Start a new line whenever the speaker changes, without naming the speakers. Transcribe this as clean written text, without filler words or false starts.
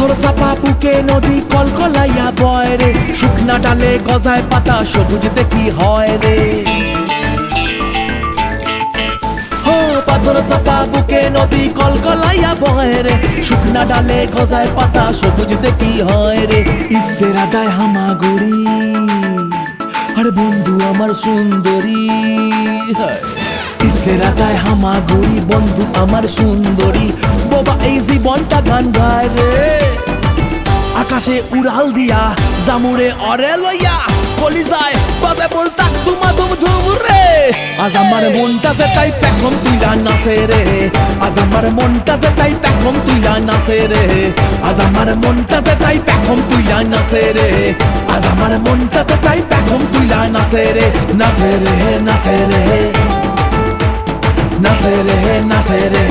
পাথর চাপা বুকে নদী কলকলাইয়া বয় রে, শুকনা ডালে গজায় পাতা সবুজ দেখি হয় রে। পাথর চাপা বুকে নদী কলকলাইয়া বয় রে, শুকনা ডালে গজায় পাতা সবুজ দেখি হয় রে। ইসের আডায় হামাগুড়ি আরে বন্ধু আমার সুন্দরী, ইসের আডায় হামাগুড়ি বন্ধু আমার সুন্দরী। বাবা এই জীবনটা গান গায় রে, আকাশে উড়াল দিয়া জামুরে অরে লইয়া কলিজায় বাজে বলতা তুমা ধুম ধুম রে। আজ আমার মনটা যে তাই পেখম তুইলা নাচে রে, আজ আমার মনটা যে তাই পেখম তুইলা নাচে রে, আজ আমার মনটা যে তাই পেখম তুইলা নাচে রে, আজ আমার মনটা যে তাই পেখম তুইলা নাচে রে। নাচে রে নাচে রে নাচে রে নাচে রে।